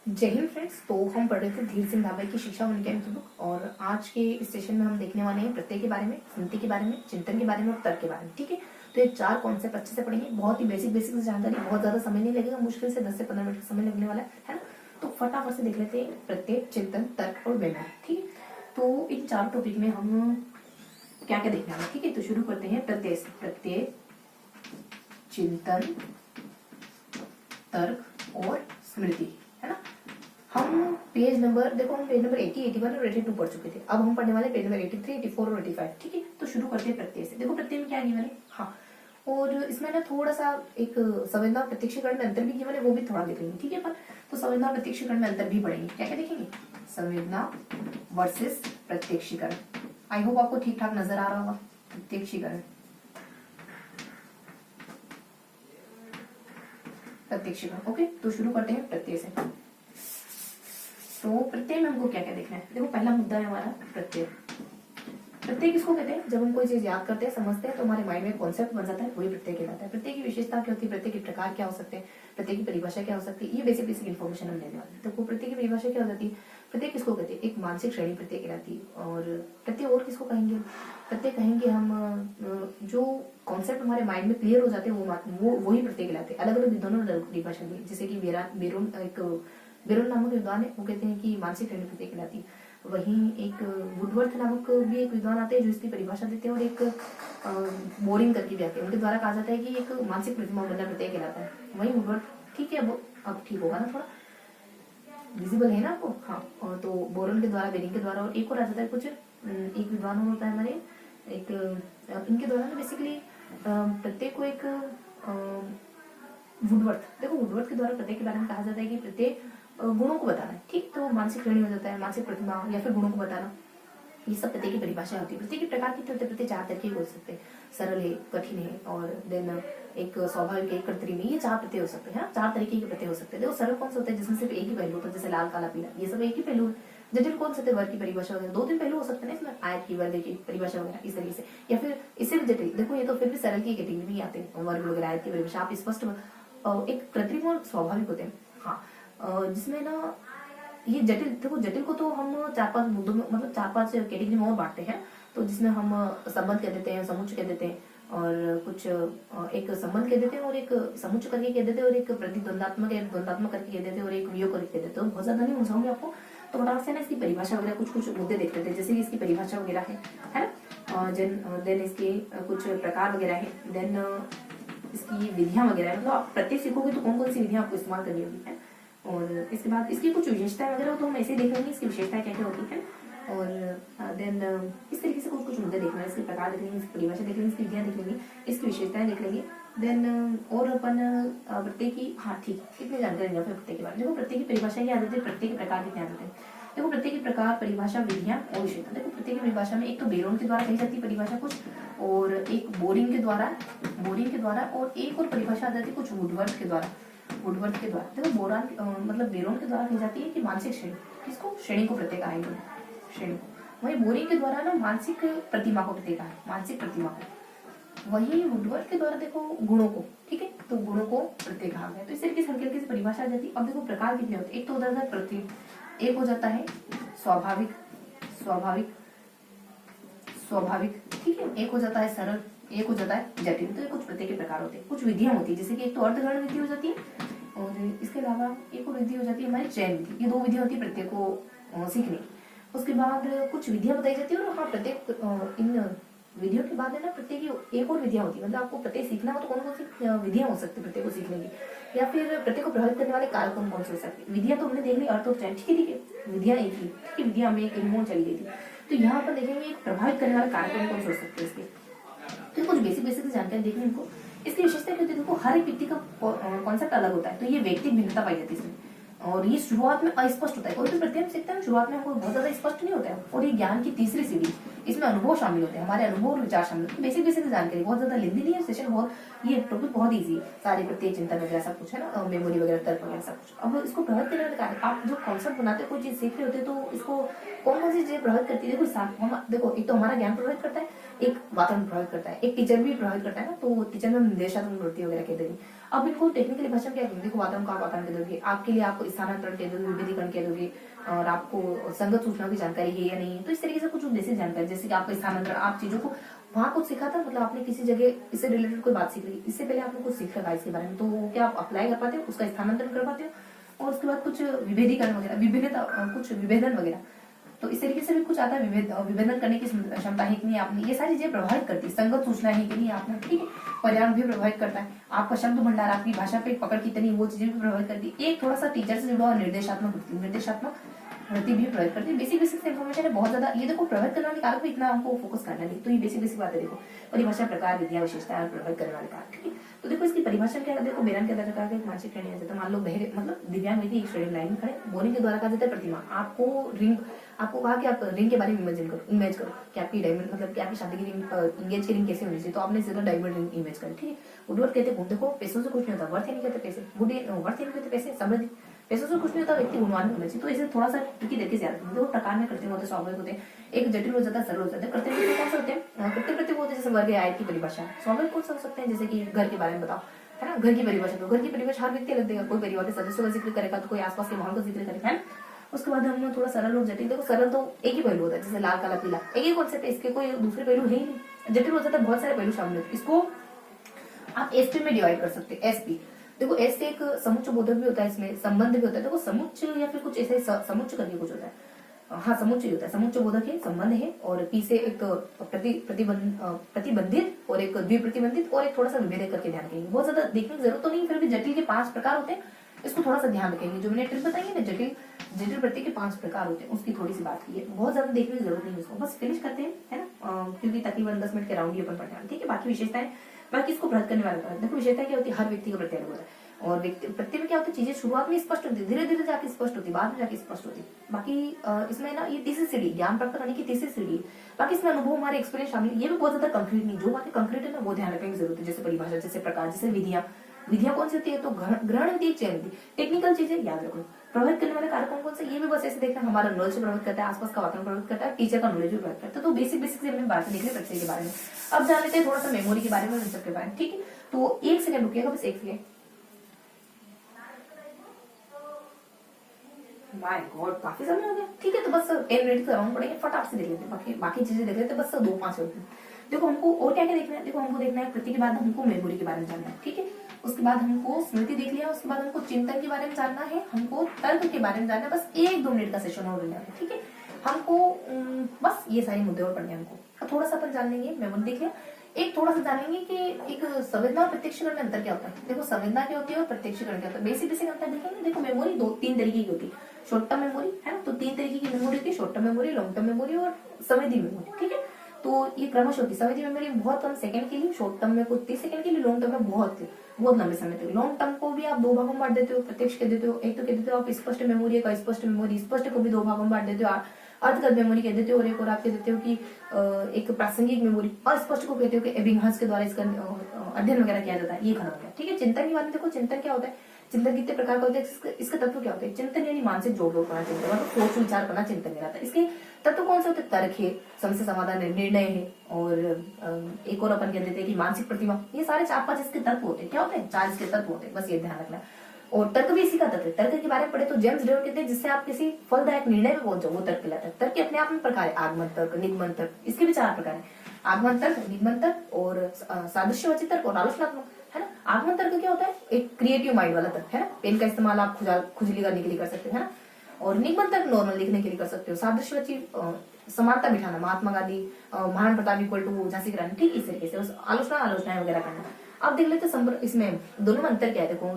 जय हिंद फ्रेंड्स। तो हम पढ़ रहे थे धीर सिंह धाबे की शिक्षा उनके बुक, और आज के इस सेशन में हम देखने वाले हैं प्रत्यय के बारे में, स्मृति के बारे में, चिंतन के बारे में और तर्क के बारे में। ठीक है, तो ये चार कॉन्सेप्ट अच्छे से पढ़ेंगे। बहुत ही बेसिक बेसिक जानकारी, बहुत ज्यादा समय नहीं लगेगा, मुश्किल से 10 से 15 मिनट का समय लगने वाला है ना। तो फटाफट से देख लेते हैं प्रत्यय, चिंतन, तर्क और व्यवहार। ठीक है, तो इन चार टॉपिक में हम क्या क्या देखने वाले। ठीक है, तो शुरू करते हैं प्रत्यय से। प्रत्यय, चिंतन, तर्क और स्मृति, है ना। हम पेज नंबर 80, 81 और 82 पढ़ चुके थे। अब हम पढ़ने वाले पेज नंबर 83, 84 और 85। ठीक है, तो शुरू करते हैं प्रत्यय से। देखो प्रत्यय में क्या है मैंने, हाँ, और इसमें ना थोड़ा सा एक संवेदना प्रत्यक्षीकरण में अंतर भी किया मैंने, वो भी थोड़ा देखेंगे। ठीक है, पर तो संवेदना प्रत्यक्षीकरण में अंतर भी पढ़ेंगे। क्या क्या देखेंगे, संवेदना वर्सेस प्रत्यक्षीकरण। आई होप आपको ठीक ठाक नजर आ रहा होगा। प्रत्यक्षीकरण, प्रत्यक्षीकरण। ओके, तो शुरू करते हैं प्रत्यय से। तो प्रत्यय में हमको क्या क्या देखना है। देखो पहला मुद्दा है हमारा प्रत्यय। प्रत्यय किसको कहते हैं, जब हम कोई चीज याद करते हैं, समझते हैं, तो हमारे माइंड में कॉन्सेप्ट बन जाता है, वही प्रत्यय कहलाता है। प्रत्यय की विशेषता क्या होती है, प्रत्यय के प्रकार क्या हो सकते हैं, प्रत्यय की परिभाषा क्या हो सकती है, ये बेसिक बेसिक इन्फॉर्मेशन हम लेने वाले हैं। तो प्रत्यय की परिभाषा क्या हो जाती है, प्रत्यय किसको कहते हैं, एक मानसिक श्रेणी प्रत्यय कहलाती है। और प्रत्यय और किसको कहेंगे, प्रत्यय कहेंगे हम जो कॉन्सेप्ट हमारे माइंड में क्लियर हो जाते हैं, वो वही प्रत्यय कहलाते हैं। अलग अलग विद्वानों ने परिभाषा दी, जैसे कि बेरोन नामक विद्वान है, वो कहते हैं कि मानसिक श्रेणी प्रत्यय कहलाती है। वहीं एक वुडवर्थ नामक भी एक विद्वान आते हैं जो इसकी परिभाषा देते हैं, और एक बोरिंग करके भी आते हैं, उनके द्वारा कहा जाता है कि एक मानसिक प्रतिमा बनना प्रत्यय कहलाता है। वहीं वुडवर्थ, ठीक है, वो अब ठीक होगा ना, थोड़ा विजिबल है ना आपको, हाँ। और तो बोरन के द्वारा, बेरिंग के द्वारा, और एक और आ जाता है कुछ, एक विद्वान होता है हमारे, एक इनके द्वारा ना बेसिकली प्रत्येक को एक वुडवर्थ, देखो वुडवर्थ के द्वारा प्रत्येक के बारे में कहा जाता है कि प्रत्येक गुणों को बताना है। ठीक, तो मानसिक श्रेणी हो जाता है, मानसिक प्रतिमा या फिर गुणों को बताना, ये सब प्रत्येक की परिभाषा होती है। प्रत्येक के प्रकार कितने होते हैं, प्रत्येक चार तरीके हो सकते हैं, सरल है, कठिन है, और देन एक स्वाभाविक है, कृत्रिम है, ये चार प्रत्यय हो सकते हैं। चार तरीके के प्रत्यय हो सकते हैं। देखो सरल कौन सा होता है, जिसमें सिर्फ एक ही पहलू होता है, जैसे लाल काला पीला, ये सब एक ही पहलू है। जटिल कौन सा, वर्ग की परिभाषा वगैरह, दो तीन पहलू हो सकते हैं इसमें, आयत की, वर्ग की परिभाषा वगैरह, इस तरीके से। या फिर इससे भी जटिल, देखो ये तो फिर भी सरल की कैटेगरी में आते हैं, वर्ग वगैरह, आयत की परिभाषा आप स्पष्ट। एक कृत्रिम और स्वाभाविक होते हैं, हाँ, जिसमें ना ये जटिल, देखो जटिल को तो हम चार पांच मुद्दों में, मतलब चार पांच कैटेगरी में और बांटते हैं। तो जिसमें हम संबंध कह देते हैं, समुच्चय कह देते हैं, और कुछ एक संबंध कह देते हैं, और एक समुच्चय करके कह देते हैं, और एक प्रतिद्वंदात्मक या द्वंदात्मक करके कह देते हैं, और एक वियोग करके कह देते हैं। बहुत ज्यादा नहीं समझाऊंगी आपको, तो फटाफट से ना इसकी परिभाषा वगैरह कुछ कुछ मुद्दे देख लेते हैं, जैसे कि इसकी परिभाषा वगैरह है ना, देन इसके कुछ प्रकार वगैरह है, देन इसकी विधियां वगैरह, मतलब आप प्रत्येक सीखोगे तो कौन कौन सी विधियां आपको इस्तेमाल करनी होगी, है। और इसके बाद इसकी कुछ विशेषताएं वगैरह तो हम ऐसे ही देख लेंगे, इसकी विशेषताएं क्या क्या होती है। और देन इस तरीके से कुछ कुछ मुद्दे देखना है, इसके प्रकार देख लेंगे, इसकी परिभाषा देख लेंगे, इसकी विधियां देख लेंगे, इसकी विशेषताएं देख लेंगे। देन और अपन प्रत्येक की, हाँ ठीक, कितनी जानकारी लेंगे फिर प्रत्येक के बारे में। देखो प्रत्येक की परिभाषा की आदत है, प्रत्येक के प्रकार कितने आदत है। देखो प्रत्येक के प्रकार, परिभाषा, विधियां और विशेषता। देखो प्रत्येक की परिभाषा में एक तो बेरोन के द्वारा कही जाती है परिभाषा कुछ, और एक बोरिंग के द्वारा, और एक और परिभाषा आ जाती है कुछ वुडवर्थ के द्वारा। देखो बोरान मतलब बेरोन के द्वारा कही जाती है कि मानसिक श्रेणी, किसको, श्रेणी को प्रत्यय कहेंगे, श्रेणी को। वही बोरिंग के द्वारा ना मानसिक प्रतिमा को प्रत्यय कहा, मानसिक प्रतिमा को। वही वुडवर्थ के द्वारा देखो गुणों को, ठीक है, तो गुणों को प्रत्यय कहा गया। तो इस तरीके से हल्की हल्की से परिभाषा आ जाती है। अब देखो प्रकार कितने होते हैं, एक तो होता है प्रति, एक हो जाता है स्वाभाविक, ठीक है, एक हो जाता है सरल, एक हो जाता है जटिल। तो ये कुछ प्रत्यय के प्रकार होते हैं। कुछ विधियां होती है, जैसे कि एक तो अर्थगण विधि हो जाती है, और इसके अलावा एक और विधि हो जाती है हमारी चयन विधि। ये दो विधियां होती है प्रत्यय को सीखने। उसके बाद कुछ विधियां बताई जाती है, और हाँ प्रत्येक इन विधियों के बाद है ना प्रत्येक की एक और विधियां होती है। मतलब आपको प्रत्यय सीखना हो तो कौन कौन सी विधियां हो सकती है प्रत्यय को सीखने की, या फिर प्रत्यय को प्रभावित करने वाले कारक कौन कौन से हो सकते हैं। विधियां तो हमने देख ली, अर्थ और चयन, ठीक है, विधियां एक ही, ठीक है, विधियां हमें एक मोड़ चली गई थी। तो यहाँ पर देखेंगे एक प्रभावित करने वाले कारक कौन कौन से हो सकते हैं इसके। तो कुछ बेसिक बेसिक जानकारी देखनी इनको। इसकी विशेषता क्या होती है, देखो हर एक व्यक्ति का कॉन्सेप्ट अलग होता है, तो ये व्यक्तिगत भिन्नता पाई जाती है इसमें। और ये शुरुआत में अस्पष्ट होता है, कोई भी प्रत्यय सीखते हैं शुरुआत में हमको बहुत ज्यादा स्पष्ट नहीं होता है। और ये ज्ञान की तीसरी सीढ़ी, इसमें अनुभव शामिल होते हैं, हमारे अनुभव और विचार शामिल होते हैं। बेसिक बेसिक जानकारी, बहुत ज्यादा लेंदी नहीं है सेशन, बहुत ये टॉपिक बहुत ईजी है, सारे प्रत्यय, चिंतन वगैरह सब कुछ है ना, मेमोरी वगैरह, तर्क वगैरह सब कुछ। अब इसको प्रभावित करने वाले कार्य, आप जो कॉन्सेप्ट बनाते हो, कोई चीज सीख रहे होते हैं, तो इसको कौन कौन सी चीजें प्रभावित करती है। देखो एक तो हमारा ज्ञान प्रभावित करता है, एक वातावरण प्रभावित करता है, एक टीचर भी प्रभावित करता है ना, तो टीचर में निर्देशात्मक प्रवृत्ति वगैरह कह देंगे। अब इनको टेक्निकली भाषा में क्या कहेंगे, देखो वादन का वादन कह दोगे, आपके लिए आप स्थानांतरण कह दोगे, विभेदीकरण कह दोगे, और आपको संगत सूचना की जानकारी है या नहीं, तो इस तरीके से कुछ बेसिक जानकारी, जैसे कि आपका स्थानांतरण, आप चीजों को वहां कुछ सीखा था, मतलब आपने किसी जगह इससे रिलेटेड कोई बात सीख ली, इससे पहले आपने कुछ सीखा था इसके बारे में, तो क्या आप अप्लाई कर पाते हो, उसका स्थानांतरण कर पाते हो, और उसके बाद कुछ विभेदीकरण वगैरह, विभिन्नता, कुछ विभेदन वगैरह, तो इस तरीके से भी कुछ आता है। विभेदन करने की क्षमता है कि नहीं आपने, ये सारी चीजें प्रभावित करती है। संगत सूचना है कि नहीं आपने, ठीक है। पर्यावरण भी प्रभावित करता है, आपका शब्द भंडार, आपकी भाषा पे पकड़ कितनी, वो चीजें भी प्रभावित करती है। एक थोड़ा सा टीचर से जुड़ा हुआ निर्देशात्मक वृत्ति भी प्रभावित करती है। बेसिक इन्फॉर्मेशन है बहुत ज्यादा, ये देखो प्रभावित करने वाले कारक भी इतना हमको फोकस करना नहीं, तो ये बेसिक बात है। देखो परिभाषा, प्रकार, विधिया, विशेषता और प्रभावित करने वाले कारक, ठीक है। तो देखो इसकी परिभाषा क्या है, देखो बेरन के द्वारा कहा गया मानसिक श्रेणी है। तो मान लो बहरे मतलब दिव्यांग व्यक्ति एक श्रेणी लाइन में खड़े, बोरिंग के द्वारा कहा जाता है प्रतिमा। आपको कहा कि आप रिंग के बारे में इमेज करो कि आपकी डायमंड, मतलब कि आपकी शादी की रिंग, इंगेज की रिंग कैसे होनी चाहिए, तो आपने सीधा डायमंड रिंग इमेज करी, ठीक है। वुडवर्ड कहते हैं देखो पैसों से कुछ नहीं होता, वर्थ ही नहीं कहते पैसे, वर्थ ही नहीं कहते पैसे, समृद्धि, पैसों से कुछ नहीं होता, व्यक्ति गुणवान होना चाहिए। तो इसे थोड़ा सा ट्रिकी तरीके से याद रखना। देखो प्रकार में कृत्रिम होते हैं, स्वाभाविक होते हैं, एक जटिल हो जाता है, सरल हो जाता है। कृत्रिम कौन से होते हैं, कृत्रिम होते हैं जैसे वर्ग आय की परिभाषा। स्वाभाविक कौन सा हो सकते हैं, जैसे कि घर के बारे में बताओ, है ना, घर की परिभाषा। तो घर की परिभाषा हर व्यक्ति अलग देगा, कोई परिवार के सदस्यों का जिक्र करेगा, तो कोई आसपास के माहौल का जिक्र करेगा, है। उसके बाद हम थोड़ा सरल और जटिल, देखो सरल तो एक ही पहलू होता है, जैसे लाल काला पीला, एक ही कॉन्सेप्ट है, इसके कोई दूसरे पहलू है ही नहीं। जटिल हो जाता है, बहुत सारे पहलू शामिल होते हैं। इसको आप एसपी में डिवाइड कर सकते हैं। एसपी देखो, एस से एक समुच्च बोधक भी होता है, इसमें संबंध भी होता है। देखो समुच्च या फिर कुछ ऐसे समुच्च करके कुछ होता है, हाँ समुच्च ही होता है, समुच्च बोधक है, संबंध है, और पी से एक प्रतिबंधित और एक द्विप्रतिबंधित और एक थोड़ा सा विभेदक करके ध्यान रखेंगे। बहुत ज्यादा देखने की जरूरत तो नहीं, फिर भी जटिल के 5 प्रकार होते हैं, इसको थोड़ा सा ध्यान रखेंगे। जो मैंने ट्रिक बताई है ना, जटिल प्रत्यय के 5 प्रकार होते हैं, उसकी थोड़ी सी बात की है। बहुत ज्यादा देखने की जरूरत नहीं है इसको, बस फिनिश करते हैं, है ना, क्योंकि तकरीबन 10 मिनट के राउंड ही अपन पढ़ते हैं, ठीक है। बाकी विशेषताएं, बाकी इसको प्रहत करने वाला, देखो विशेषता क्या होती है, हर व्यक्ति का प्रत्यय अलग होता है, और व्यक्ति प्रत्यय में क्या होता है, चीजें शुरुआत में स्पष्ट होती है, धीरे धीरे जाके स्पष्ट होती है, बाद में जाके स्पष्ट होती है। बाकी इसमें ना ये तीसरी सीढ़ी, ज्ञान प्राप्त करने की तीसरी सीढ़ी। बाकी इसमें अनुभव, हमारे एक्सपीरियंस शामिल, ये भी बहुत ज्यादा कंक्रीट नहीं, जो बातें कंक्रीट है ना वो ध्यान रखने की जरूरत है, जैसे परिभाषा, जैसे प्रकार, जैसे विधियां कौन सी होती है, तो ग्रहण विधि, चयन विधि, टेक्निकल चीजें याद रखो। प्रभावित करने वाले कारक कौन से, ये भी बस ऐसे देखना, हमारा नॉलेज प्रभावित करता है, आसपास का वातावरण प्रभावित करता है, टीचर का नॉलेज भी प्रभावित करता है। तो बेसिक से हमने बातें देख ली प्रत्यय के बारे में। अब जान लेते हैं थोड़ा सा मेमोरी के बारे में, सब के बारे में, ठीक है। तो 1 सेकंड रुकिएगा, बस 1 सेकंड। माय गॉड, काफी समय हो गया, ठीक है। तो बस 10 मिनट का राउंड पड़ेंगे, फटाफट से देख लेते हैं, बाकी चीजें देख लेते हैं, बस 2-5 मिनट। देखो हमको और क्या क्या देखना है, देखो हमको देखना है प्रत्यय के बाद हमको मेमोरी के बारे में जानना है, ठीक है। उसके बाद हमको स्मृति देख लिया, उसके बाद हमको चिंतन के बारे में जानना है, हमको तर्क के बारे में जानना है। बस 1-2 मिनट का सेशन और लेना है, ठीक है। हमको बस ये सारे मुद्दे और पढ़ने हैं हमको। थोड़ा सा अपन जान लेंगे, मेमोरी देख लिया, एक थोड़ा सा जान लेंगे कि एक संवेदना और प्रत्यक्षीकरण में अंतर क्या होता है। देखो संवेदना क्या होती है और प्रत्यक्षीकरण क्या होता है, बेसिक अंतर देखेंगे। देखो मेमोरी 2-3 तरीके की होती है, शॉर्ट टर्म मेमोरी, है ना, तो 3 तरीके की मेमोरी होती है, short term memory, long term memory और संवेदी मेमोरी, ठीक है। तो ये क्रमशः होती है। संवेदी मेमोरी बहुत कम सेकंड के लिए, शॉर्ट टर्म में कुछ 30 सेकंड के लिए, लॉन्ग टर्म में बहुत लंबे समय तक। लॉन्ग टर्म को भी आप 2 भागों में बांट देते हो, प्रत्यक्ष कह देते हो, एक तो कह देते हो आप स्पष्ट मेमोरी, एक अस्पष्ट मेमोरी, स्पष्ट को भी 2 भागों में बांट देते हो, अर्थगत मेमोरी कह देते हो, और एक और आप कह देते हो कि एक प्रासंगिक मेमोरी। अस्पष्ट को कहते हो कि एबिंगहस के द्वारा इसका अध्ययन वगैरह किया जाता है, ये खत्म हो गया, ठीक है। चिंतन की बात देखो, चिंतन क्या होता है, चिंतन कितने प्रकार का होता है, इसका तत्व क्या होता है। चिंतन यानी मानसिक जोड़ करना, चिंतन मतलब सोच विचार करना, चिंतन कहलाता है। इसके तत्व कौन से होते हैं, तर्क है, समस्या समाधान है, निर्णय है, और एक और अपन कह देते हैं कि मानसिक प्रतिमा। ये सारे 4-5 इसके तत्व होते हैं, क्या होते हैं, 4 इसके तत्व होते हैं, बस ये ध्यान रखना। और तर्क भी इसी का तत्व है। तर्क के बारे में पढ़े तो जेम्स डेविड कहते हैं जिससे आप किसी फलदायक निर्णय में पहुंच जाओ, वो तर्क कहलाता है। तर्क के अपने आप में प्रकार है, आगमन तर्क, निगमन तर्क, इसके भी 4 प्रकार है, आगमन तर्क, निगमन तर्क और सादृश्यवाची तर्क और आलोचनात्मक, है ना। आगमन तर्क क्या होता है, एक क्रिएटिव माइंड वाला तर्क, है ना, पेन का इस्तेमाल आप खुजली करने के लिए कर सकते हो, है ना। और निगमन तर्क नॉर्मल लिखने के लिए कर सकते हो। सादृश्यवाची समानता बिठाना, महात्मा गांधी, महाराणा प्रताप इक्वल टू झांसी की रानी, ठीक इस तरीके से आलोचनाएं वगैरह करना। अब देख लेते हैं इसमें दोनों में अंतर क्या है। देखो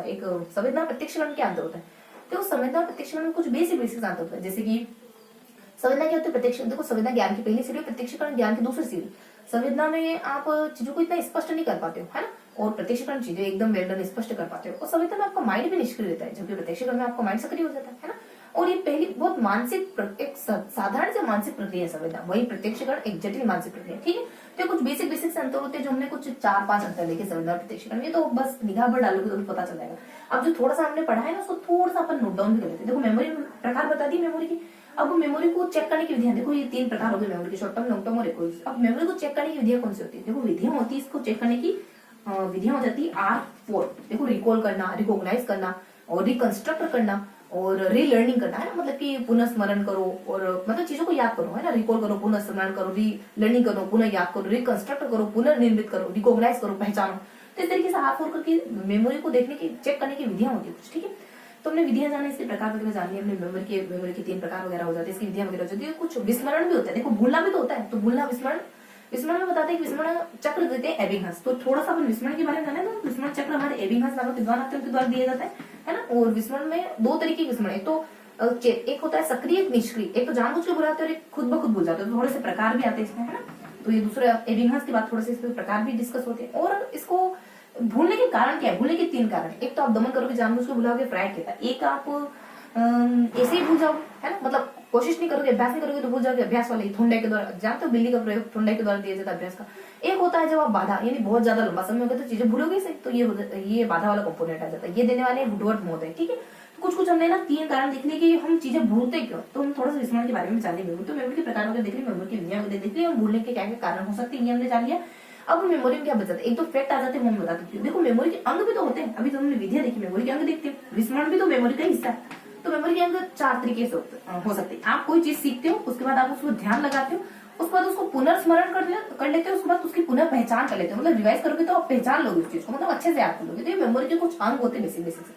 एक संवेदना प्रत्यक्षीकरण क्या अंतर होता है। तो संवेदना प्रत्यक्षीकरण में कुछ बेसिक अंतर होता है, जैसे कि संवेदना क्या होती है, प्रत्यक्ष, देखो संवेदना ज्ञान की पहली सीढ़ी, प्रत्यक्षीकरण ज्ञान की दूसरी सीढ़ी। संवेदना में आप चीजों को इतना स्पष्ट नहीं कर पाते हो, है ना, और प्रत्यक्षीकरण चीजें एकदम वेल स्पष्ट कर पाते हो। और संवेदना में आपका माइंड भी निष्क्रिय रहता है, जबकि प्रत्यक्षीकरण में आपका माइंड सक्रिय हो जाता है ना। और ये पहली बहुत मानसिक, एक साधारण से मानसिक प्रक्रिया है संवेदना, वही प्रत्यक्षीकरण एक जटिल मानसिक प्रक्रिया, ठीक है। तो कुछ बेसिक से अंतर होते हैं, जो हमने कुछ 4-5 अंतर देखे संवेदना और प्रत्यक्षीकरण, ये तो बस निगाह पर डालोगे तो पता चल जाएगा। अब जो थोड़ा सा हमने पढ़ा है ना, उसको थोड़ा सा अपन नोट डाउन भी कर लेते हैं। देखो मेमोरी प्रकार बता दी मेमोरी की। अब मेमोरी को चेक करने की विधियां देखो, ये 3 प्रकार होगी मेमोरी की, शॉर्ट टर्म, लॉन्ग टर्म और एक। अब मेमोरी को चेक करने की विधियां कौन सी होती है, देखो विधियां होती है इसको चेक करने की, विधियां हो जाती है R4। देखो, रिकॉल करना, रिकॉग्नाइज करना और रिकंस्ट्रक्ट करना और रीलर्निंग करना, है ना। मतलब कि पुनः स्मरण करो और मतलब चीजों को याद करो, है ना। रिकॉल करो, पुनः स्मरण करो, री लर्निंग करो, पुनः याद करो, रिकंस्ट्रक्ट करो, पुनः निर्मित करो, रिकॉग्नाइज करो, पहचानो। तो इस तरीके से R4 करके मेमोरी को देखने की, चेक करने की विधियां होती है कुछ, ठीक है। तो हमने विधियां जाने, इसके प्रकार वगैरह जानिए, अपने मेमोरी के 3 प्रकार वगैरह हो जाते हैं, इसकी विधियां वगैरह हो जाती है। कुछ विस्मरण भी होता है, देखो भूलना भी तो होता है। तो भूलना, विस्मरण, विस्मरण में बताते हैं कि विस्मरण चक्र देते हैं एबिंगहस। तो थोड़ा सा अपन विस्मरण के बारे में जाने, तो विस्मरण चक्र हमारे एबिंगहस नामक विद्वान आते हैं, उनके द्वारा दिया जाता है ना। और विस्मरण में 2 तरीके के विस्मरण, एक होता है सक्रिय, एक निष्क्रिय। एक तो जानबूझ के बुलाते हैं और एक खुद ब खुद भूल जाते हैं। तो थोड़े से प्रकार भी आते हैं इसमें, है ना। तो ये दूसरा एबिंगहस की बात, थोड़े से इसके प्रकार भी डिस्कस होते हैं। और इसको भूलने के कारण क्या है, भूलने के 3 कारण। एक तो आप दमन करोगे, जानबूझ के भुलाओगे, फ्राइड कहता है। एक आप ऐसे ही भूल जाओगे, है ना, मतलब कोशिश नहीं करोगे, अभ्यास नहीं करोगे तो भूल जाओगे, अभ्यास वाले थोंडाई के द्वारा। जानते हो बिल्ली का प्रयोग थोंडाई के द्वारा दिया जाता है अभ्यास का। एक होता है जब आप बाधा, यानी बहुत ज्यादा लंबा समय हो गया तो चीजें भूलोगे से, तो ये बाधा वाला कंपोनेंट आ जाता है। ये देने वाले वुडवर्ड मोड है, ठीक है। तो कुछ हमने ना 3 कारण देख लिए कि हम चीजें भूलते क्यों। तो हम थोड़ा सा विस्मरण के बारे में जाने मेमोरी, तो मेमोरी के प्रकार वगैरह देख लिए, मेमोरी की विधियां वगैरह देख ली, हम भूलने के क्या क्या कारण हो सकते हैं ये हमने जान लिया। अब मेमोरी में क्या बच जाता है, एक तो फैक्ट आ जाते हैं, वो मैं बता देती हूँ। देखो, मेमोरी के अंग भी तो होते हैं, अभी तो हमने विधियां देखी, मेमोरी के अंग देखते हैं। विस्मरण भी तो मेमोरी का हिस्सा है। तो मेमोरी के अंग 4 तरीके से हो सकते हैं। आप कोई चीज सीखते हो, उसके बाद आप उसको ध्यान लगाते हो, उसके बाद उसको पुनर्स्मरण कर लेते हो, उसके बाद उसकी पुनः पहचान कर लेते हो। मतलब रिवाइज करोगे तो आप पहचान लोगे उस चीज को, मतलब अच्छे से याद कर लोगे। तो ये मेमोरी के कुछ अंग होते हैं बेसिक बेसिक से,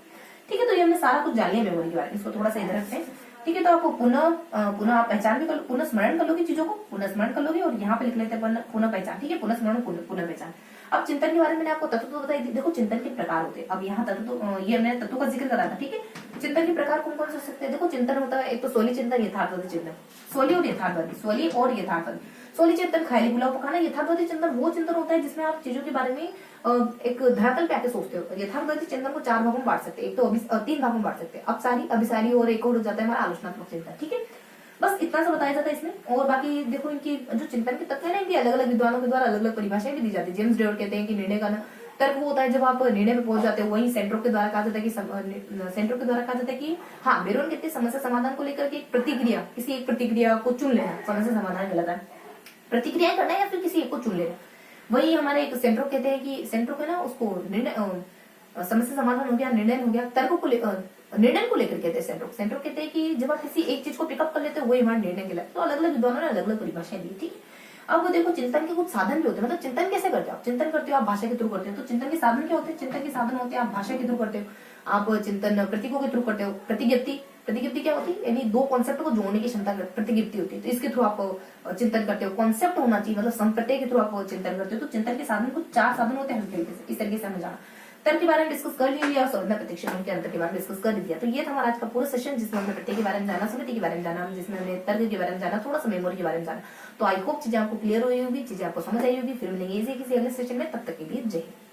ठीक है। तो ये हमने सारा कुछ जान लिया मेमोरी के बारे में, इसको थोड़ा सा इधर रखते हैं, ठीक है। तो आपको पुनः आप पहचान भी कर, पुनः स्मरण कर लोगे चीजों को, पुनः स्मरण कर लोगे। और यहाँ पे लिख लेते हैं पुनः पहचान, ठीक है। पुनः स्मरण, पुनः पहचान। अब चिंतन के बारे में मैंने आपको तत्व तो बताई थी। देखो, चिंतन के प्रकार होते हैं। अब यहाँ ये हमने तत्वों का जिक्र करा था, ठीक है। चिंतन के प्रकार कौन कौन से हो सकते हैं। देखो, चिंतन होता है एक तो सोली चिंतन, यथार्थवादी चिंतन। सोली और यथार्थवादी, सोली और यथार्थवादी। सोली चिंतन खाली पुलाव पकाना, यथार्थवादी चिंतन वो चिंतन होता है जिसमें आप चीजों के बारे में एक धरातल पे आके सोचते हो। यथार्थवादी चिंतन को 4 भागों में बांट सकते हैं, एक तो 3 भागों में बांट सकते हैं, अपसारी, अभिसारी और एक और हो जाता है हमारा आलोचनात्मक चिंतन, ठीक है। बस इतना सा बताया जाता है इसमें। और बाकी देखो, इनकी जो चिंतन के तत्व है ना, इनकी अलग अलग विद्वानों के द्वारा अलग अलग परिभाषाएं भी दी जाती है। जेम्स ड्रेवर कहते हैं कि निर्णय का तर्क वो होता है जब आप निर्णय में पहुंच जाते हो। वहीं सेंट्रो के द्वारा कहा जाता है कि हाँ, बेरोन कहते हैं समस्या समाधान को लेकर के प्रतिक्रिया, किसी एक प्रतिक्रिया को चुन लेना समस्या समाधान कहलाता है। प्रतिक्रिया करना या फिर किसी एक को चुन लेना। वही हमारे एक सेंट्रो कहते हैं कि सेंट्रो के ना उसको निर्णय, समस्या समाधान हो गया, निर्णय हो गया, तर्क को निर्णय को लेकर कहते हैं सेंट्रो कहते हैं कि जब आप किसी एक चीज को पिकअप कर लेते हो वही हमारे निर्णय के लिए। तो अलग अलग विद्वानों ने अलग अलग परिभाषाएं दी, ठीक है। अब देखो, चिंतन के कुछ साधन भी होते हैं। मतलब चिंतन कैसे करते हो आप, चिंतन करते हो आप भाषा के थ्रू करते हो। तो चिंतन के साधन क्या होते हैं, चिंतन के साधन होते हैं आप भाषा के थ्रू करते हो, आप चिंतन प्रतीकों के थ्रू करते हो। प्रतिज्ञप्ति क्या होती है, यानी 2 कॉन्सेप्ट को जोड़ने की क्षमता प्रतिज्ञप्ति होती है। तो इसके थ्रू आप चिंतन करते हो। कॉन्सेप्ट होना चाहिए, मतलब संप्रत्यय के थ्रू आप चिंतन करते हो। तो चिंतन के साधन कुछ 4 साधन होते हैं, इस तरीके से हमें जाना। तर्क के बारे में डिस्कस कर लिया और संज्ञा प्रतिक्षेपण के अंतर के बारे में डिस्कस कर दिया। तो ये था हमारा आज का पूरा सेशन, जिसमें हमने प्रत्यय के बारे में जाना, स्मृति के बारे में जाना, जिसमें हमने तर्क के बारे में जाना, थोड़ा सा मेमोरी के बारे में जाना। तो आई होप चीजें आपको क्लियर हुई होगी, चीजें आपको समझ आई होगी। फिर मिलेंगे इसी किसी अगले सेशन में, तब तक के लिए जय हिंद।